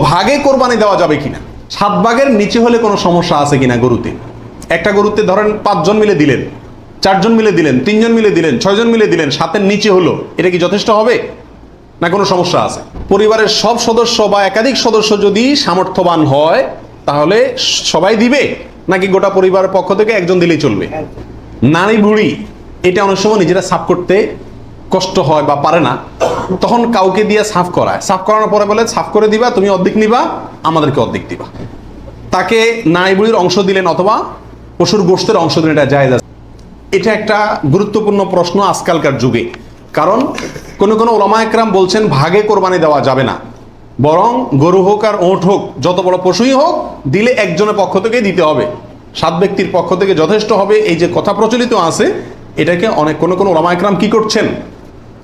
ভাগে কোরবানি দেওয়া যাবে কিনা, 7 ভাগের নিচে হলে কোনো সমস্যা আছে কিনা গরুতে। একটা গরুতে ধরেন 5 জন মিলে দিলেন, 4 জন মিলে দিলেন, 3 জন মিলে দিলেন, 6 জন মিলে দিলেন, 7-এর নিচে হলো, এটা কি যথেষ্ট হবে না কোনো সমস্যা আছে? পরিবারের সব সদস্য বা একাধিক সদস্য যদি সামর্থ্যবান হয় তাহলে সবাই দিবে, নাকি গোটা পরিবারের পক্ষ থেকে একজন দিলেই চলবে? নারী বুড়ি এটা অনেক সময় নিজেরা সাফ করতে কষ্ট হয় বা পারে না, তখন কাউকে দিয়ে সাফ করায়, সাফ করানোর পরে বলে সাফ করে দিবা, তুমি অর্ধেক নিবা, আমাদেরকে অর্ধেক দিবা। তাকে নারী বুড়ির অংশ দিলেন অথবা পশুর গোশতের অংশ দিলেন, এটা জায়েজ আছে। এটা একটা গুরুত্বপূর্ণ প্রশ্ন আজকালকার যুগে, কারণ কোন কোন ওলামা একরাম বলছেন ভাগে কোরবানি দেওয়া যাবে না, বরং গরু হোক আর ওঁট হোক, যত বড় পশুই হোক, দিলে একজনের পক্ষ থেকে দিতে হবে, 7 ব্যক্তির পক্ষ থেকে যথেষ্ট হবে। এই যে কথা প্রচলিত আছে, এটাকে অনেক কোন কোন ওলামা একরাম কি করছেন,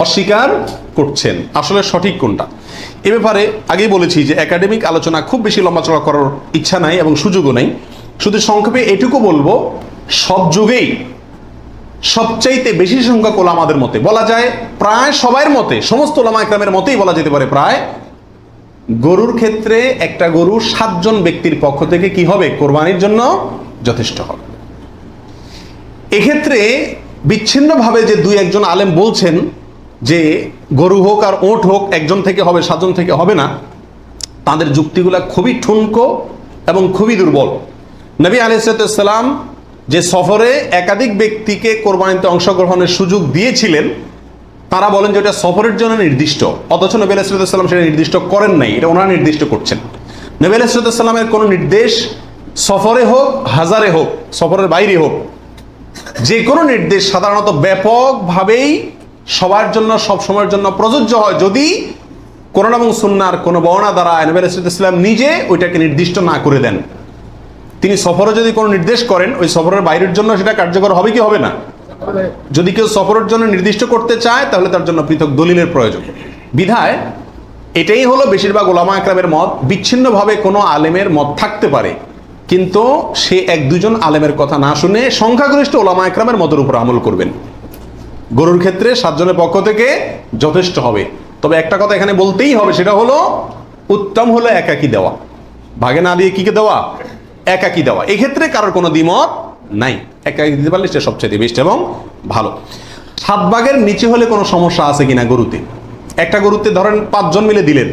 অস্বীকার করছেন। আসলে সঠিক কোনটা এ ব্যাপারে আগেই বলেছি যে একাডেমিক আলোচনা খুব বেশি লম্বাচড়া করার ইচ্ছা নাই এবং সুযোগও নেই। শুধু সংক্ষেপে এটুকু বলবো, সব যুগেই সবচাইতে বেশি সংখ্যক ওলামাদের মতে, বলা যায় প্রায় সবার মতে, সমস্ত ওলামা একরামের মতেই বলা যেতে পারে প্রায়, গরুর ক্ষেত্রে একটা গরু 7 জন ব্যক্তির পক্ষ থেকে কি হবে, কোরবানির জন্য যথেষ্ট হবে। এক্ষেত্রে বিচ্ছিন্নভাবে যে 2-1 জন আলেম বলছেন যে গরু হোক আর ওঁট হোক একজন থেকে হবে, 7 জন থেকে হবে না, তাদের যুক্তিগুলা খুবই ঠুনকো এবং খুবই দুর্বল। নবী আলাইহিস সালাম যে সফরে একাধিক ব্যক্তিকে কোরবানিতে অংশগ্রহণের সুযোগ দিয়েছিলেন, তারা বলেন যে এটা সফরের জন্য নির্দিষ্ট, অথচ নবী আলাইহিস সালাম সেটা নির্দিষ্ট করেন নাই, এটা ওনারা নির্দিষ্ট করছেন। নবী আলাইহিস সালামের কোনো নির্দেশ সফরে হোক, হাজারে হোক, সফরের বাইরে হোক, যে কোনো নির্দেশ সাধারণত ব্যাপকভাবেই সবার জন্য সব সময়ের জন্য প্রযোজ্য হয়, যদি কোরআন এবং সুন্নাহর কোনো বর্ণনা দ্বারা নবী আলাইহিস সালাম নিজে ওইটাকে নির্দিষ্ট না করে দেন। তিনি সফরে যদি কোনো নির্দেশ করেন, ওই সফরের বাইরের জন্য সেটা কার্যকর হবে কি হবে না? যদি কেউ সফরের জন্য নির্দিষ্ট করতে চায় তাহলে তার জন্য পৃথক দলিলের প্রয়োজন। বিধায় এটাই হলো বেশিরভাগ ওলামা একরামের মত। বিচ্ছিন্নভাবে কোনো আলেমের মত থাকতে পারে, কিন্তু সে 1-2 জন আলেমের কথা না শুনে সংখ্যাগরিষ্ঠ ওলামা একরামের মতের উপর আমল করবেন। গরুর ক্ষেত্রে 7 জনের পক্ষ থেকে যথেষ্ট হবে। তবে একটা কথা এখানে বলতেই হবে, সেটা হলো উত্তম হলো একাকি দেওয়া, ভাগে না দিয়ে কিকে দেওয়া, একাকি দেওয়া। এক্ষেত্রে কারোর কোনো দ্বিমত নাই, একাকি দিতে পারলে সেটা সবচেয়ে বেস্ট এবং ভালো। 7 ভাগের নিচে হলে কোনো সমস্যা আছে কিনা গরুতে। একটা গরুতে ধরেন 5 জন মিলে দিলেন,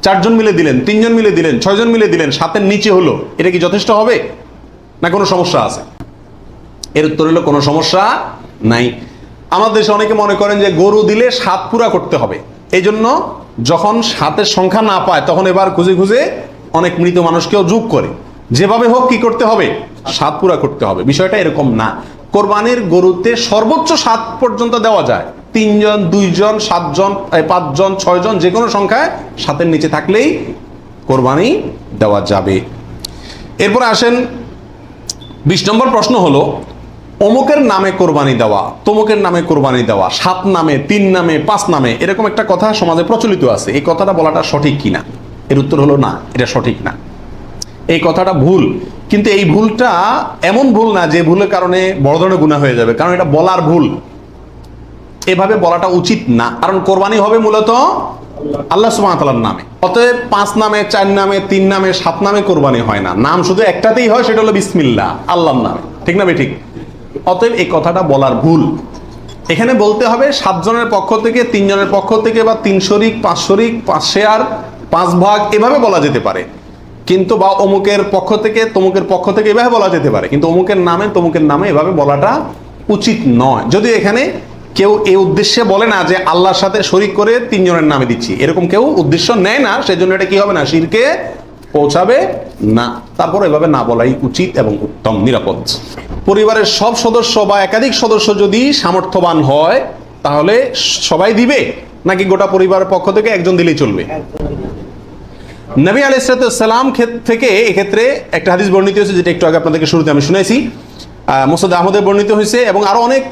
4 জন মিলে দিলেন, 3 জন মিলে দিলেন, 6 জন মিলে দিলেন, 7-এর নিচে হলো, এটা কি যথেষ্ট হবে না কোনো সমস্যা আছে? এর উত্তর হলো কোনো সমস্যা নাই। আমাদের দেশে অনেকে মনে করেন যে গরু দিলে 7 পুরা করতে হবে, এই জন্য যখন 7-এর সংখ্যা না পায় তখন এবার খুঁজে খুঁজে অনেক মৃত মানুষকেও যোগ করে, যেভাবে হোক কি করতে হবে, 7 পুরা করতে হবে। বিষয়টা এরকম না। কোরবানির গরুতে সর্বোচ্চ 7 পর্যন্ত দেওয়া যায়, 3 জন, 2 জন, 7 জন, 5 জন, 6 জন, যে কোনো সংখ্যায় 7-এর নিচে থাকলেই কোরবানি দেওয়া যাবে। এরপরে আসেন 20 নম্বর প্রশ্ন হলো, অমুকের নামে কোরবানি দেওয়া, তমুকের নামে কোরবানি দেওয়া, 7 নামে, 3 নামে, 5 নামে, এরকম একটা কথা সমাজে প্রচলিত আছে। এই কথাটা বলাটা সঠিক কিনা? এর উত্তর হলো না, এটা সঠিক না, এই কথাটা ভুল। কিন্তু এই ভুলটা এমন ভুল না যে ভুলের কারণে বড় ধরনের গুনাহ হয়ে যাবে, কারণ এটা বলার ভুল, এভাবে বলাটা উচিত না। কারণ কোরবানি হবে মূলত আল্লাহ সুবহানাহু ওয়া তাআলার নামে, অতএব 5 নামে, 4 নামে, 3 নামে, 7 নামে কোরবানি হয় না। নাম শুধু একটাতেই হয়, সেটা হলো বিসমিল্লাহ, আল্লাহর নামে, ঠিক না ঠিক? অতএব এই কথাটা বলার ভুল। এখানে বলতে হবে 7 জনের পক্ষ থেকে, 3 জনের পক্ষ থেকে, বা 3 শরিক, 5 শরিক, 5 শেয়ার, 5 ভাগ, এভাবে বলা যেতে পারে। কিন্তু বা অমুকের পক্ষ থেকে, তমুকের পক্ষ থেকে, এভাবে বলা যেতে পারে, কিন্তু অমুকের নামে, তমুকের নামে এভাবে বলাটা উচিত নয়। যদি এখানে কেউ এই উদ্দেশ্যে বলে না যে আল্লাহর সাথে শরিক করে 3 জনের নামে দিচ্ছি, এরকম কেউ উদ্দেশ্য নেয় না, সেজন্য এটা কি হবে না, শিরকে পৌঁছাবে না। তারপর এভাবে না বলাই উচিত এবং উত্তম, নিরাপদ। পরিবারের সব সদস্য বা একাধিক সদস্য যদি সামর্থ্যবান হয় তাহলে সবাই দিবে, নাকি গোটা পরিবারের পক্ষ থেকে একজন দিলেই চলবে? নবী আলাইহিস সালাম থেকে এক্ষেত্রে একটা হাদিস বর্ণিত হয়েছে, যেটা একটু আগে আপনাদেরকে শুরুতে আমি শুনেছি, মুসনাদ আহমদে বর্ণিত হয়েছে এবং আরো অনেক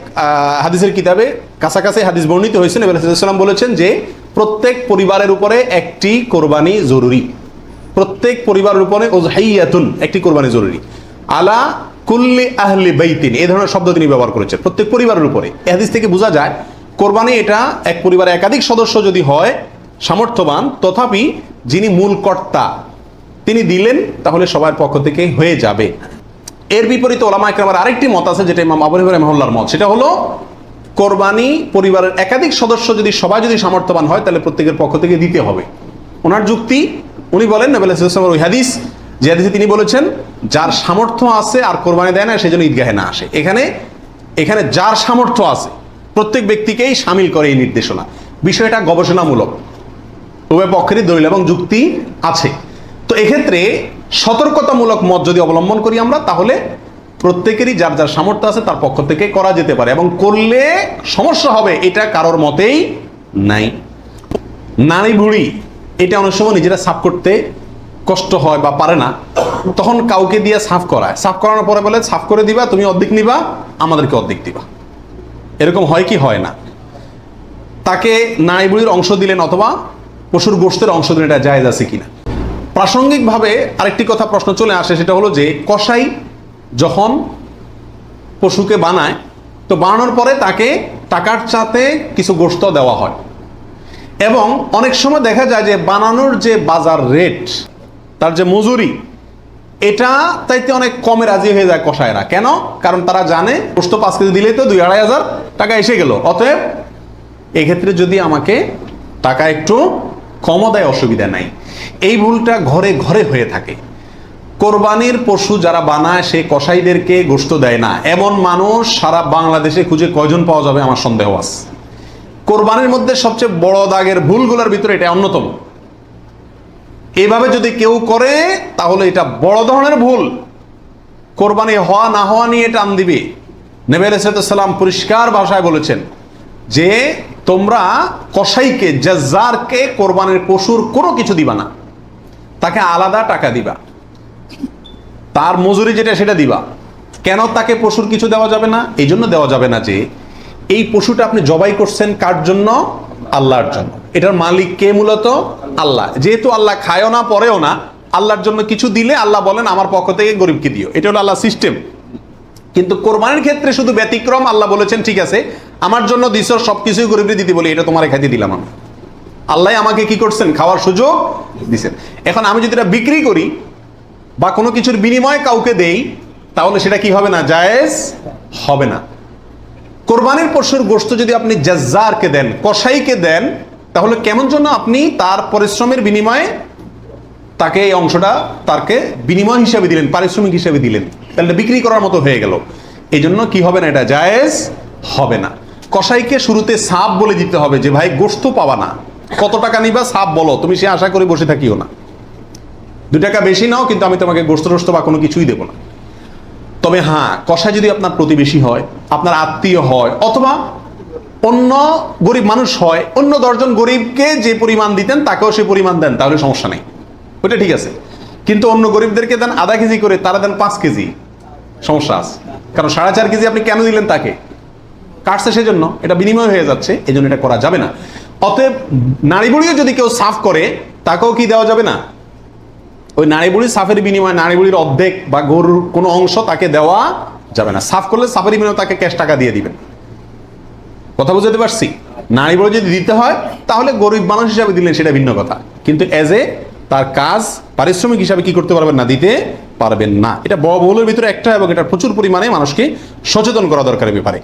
হাদিসের কিতাবে কাছাকাছি হাদিস বর্ণিত হয়েছে। নবী আলাইহিস সালাম বলেছেন যে প্রত্যেক পরিবারের উপরে একটি কোরবানি জরুরি, প্রত্যেক পরিবারের উপরে উযহিয়াতুন, একটি কোরবানি জরুরি, আলা কুল্লি আহলি বাইতিন, এই ধরনের শব্দ তিনি ব্যবহার করেছেন, প্রত্যেক পরিবারের উপরে। এই হাদিস থেকে বোঝা যায় কোরবানি এটা এক পরিবারে একাধিক সদস্য যদি হয় সামর্থ্যবান, তথাপি যিনি মূল কর্তা তিনি দিলেন, তাহলে সবার পক্ষ থেকে হয়ে যাবে। এর বিপরীতে ওলামা ইকরামের আরেকটি মত আছে, যেটা ইমাম আবু হানিফা রাহিমাহুল্লাহর মত, সেটা হলো কোরবানি পরিবারের একাধিক সদস্য যদি সবাই যদি সামর্থ্যবান হয় তাহলে প্রত্যেকের পক্ষ থেকে দিতে হবে। ওনার যুক্তি, উনি বলেন নবী সাল্লাল্লাহু আলাইহি ওয়াসাল্লামের ওই হাদিস, যে হাদিসে তিনি বলেছেন যার সামর্থ্য আছে আর কোরবানি দেয় না সেজন্য ঈদগাহে না আসে। এখানে যার সামর্থ্য আছে প্রত্যেক ব্যক্তিকেই শামিল করে এই নির্দেশনা। বিষয়টা গবেষণামূলক, উভয় পক্ষেরই দলিল এবং যুক্তি আছে। তো এক্ষেত্রে সতর্কতামূলক মত যদি অবলম্বন করি আমরা, তাহলে প্রত্যেকেরই যার যার সামর্থ্য আছে তার পক্ষ থেকে করা যেতে পারে, এবং করলে সমস্যা হবে এটা কারোর মতেই নাই। নারী বুড়ি এটা অনেক সময় নিজেরা সাফ করতে কষ্ট হয় বা পারে না, তখন কাউকে দিয়ে সাফ করায়, সাফ করানোর পরে বলে সাফ করে দিবা, তুমি অর্ধেক নিবা, আমাদেরকে অর্ধেক দিবা। এরকম হয় কি হয় না? তাকে নারী বুড়ির অংশ দিলেন অথবা পশুর গোশতের অংশ দিলেন, এটা জায়েজ আছে কিনা। প্রাসঙ্গিকভাবে আরেকটি কথা প্রশ্ন চলে আসে, সেটা হলো যে কসাই যখন পশুকে বানায়, তো বানানোর পরে তাকে টাকার সাথে কিছু গোশত দেওয়া হয়, এবং অনেক সময় দেখা যায় যে বানানোর যে বাজার রেট, তার যে মজুরি, এটা তাইতে অনেক কমে রাজি হয়ে যায় কসাইরা। কেন? কারণ তারা জানে গোশত 5 কেজি দিলেই তো 2-2.5 টাকা এসে গেল, অতএব এক্ষেত্রে যদি আমাকে টাকা একটু কমও দেয় অসুবিধা নাই। এই ভুলটা ঘরে ঘরে হয়ে থাকে। কোরবানির পশু যারা বানায় সে কসাইদেরকে গোশত দেয় না, এমন মানুষ সারা বাংলাদেশে খুঁজে কয়জন পাওয়া যাবে আমার সন্দেহ আছে। কোরবানির মধ্যে সবচেয়ে বড় দাগের ভুলগুলোর ভিতরে এটা অন্যতম। এভাবে যদি কেউ করে তাহলে এটা বড় ধরনের ভুল। কোরবানি হওয়া না হওয়া নিয়ে টান দিবে। নবী আলাইহিস সালাম পরিষ্কার ভাষায় বলেছেন যে তোমরা কসাইকে, জাজ্জারকে কোরবানির পশুর কোনো কিছু দিবা না, তাকে আলাদা টাকা দিবা, তার মজুরি যেটা সেটা দিবা। কেন তাকে পশুর কিছু দেওয়া যাবে না? এই জন্য দেওয়া যাবে না যে এই পশুটা আপনি জবাই করছেন কার জন্য? আল্লাহর জন্য। এটার মালিক কে? মূলত আল্লাহ। যেহেতু আল্লাহ খায়ও না পরেও না, আল্লাহর জন্য কিছু দিলে আল্লাহ বলেন আমার পক্ষ থেকে গরিবকে দিও, এটা হলো আল্লাহ সিস্টেম। কিন্তু কোরবানির ক্ষেত্রে শুধু ব্যতিক্রম, আল্লাহ বলেছেন ঠিক আছে আমার জন্য দিছ, সবকিছুই গরিবকে দিতে বলি, এটা তোমার খাইতে দিলাম আমি। আল্লাহ আমাকে কি করছেন? খাওয়ার সুযোগ দিছেন। এখন আমি যদি এটা বিক্রি করি বা কোনো কিছুর বিনিময়ে কাউকে দেই, তাহলে সেটা কি হবে না? জায়েজ হবে না। কোরবানির পশুর গোশত যদি আপনি জাজ্জারকে দেন, কসাইকে দেন, তাহলে কেমন জন্য আপনি তার পরিশ্রমের বিনিময়ে তাকে এই অংশটা তাকে বিনিময় হিসাবে দিলেন, পারিশ্রমিক হিসাবে দিলেন, তাহলে বিক্রি করার মতো হয়ে গেল। এই জন্য কি হবে না? এটা জায়েজ হবে না। কসাইকে শুরুতে সাপ বলে দিতে হবে যে ভাই গোশত পাবা না, কত টাকা নিবা সাপ বলো, তুমি সে আশা করে বসে থাকিও না, 2 টাকা বেশি নাও, কিন্তু আমি তোমাকে গোশত টোস্ত বা কোনো কিছুই দেবো না। তবে হ্যাঁ, কসাই যদি আপনার প্রতিবেশী হয়, আপনার আত্মীয় হয়, অথবা অন্য গরিব মানুষ হয়, অন্য 10 জন গরিবকে যে পরিমাণ দিতেন তাকেও সে পরিমাণ দেন, তাহলে সমস্যা নেই, ওটা ঠিক আছে। কিন্তু অন্য গরিবদেরকে দেন আধা কেজি করে, তারা দেন 5 কেজি, সমস্যা আছে। কারণ 4.5 কেজি আপনি কেন দিলেন? তাকে কাটছে সেজন্য, এটা বিনিময় হয়ে যাচ্ছে, এই জন্য এটা করা যাবে না। অতএব নারী বুড়িও যদি কেউ সাফ করে, তাকেও কি দেওয়া যাবে না? ওই নারী বুড়ির সাফের বিনিময়ে নারী বুড়ির অর্ধেক বা গরুর কোনো অংশ তাকে দেওয়া যাবে না। সাফ করলে সাফের বিনিময়ে তাকে ক্যাশ টাকা দিয়ে দিবেন। কথা বুঝতে পারছি? নারী বুড়ি যদি দিতে হয় তাহলে গরিব মানুষ হিসাবে দিলেন, সেটা ভিন্ন কথা, কিন্তু এজ এ তার কাজ পারিশ্রমিক হিসাবে কি করতে পারবেন না? দিতে পারবেন না। এটা বড় ভুলের ভিতরে একটা, এবং এটা প্রচুর পরিমাণে মানুষকে সচেতন করা দরকার ব্যাপারে।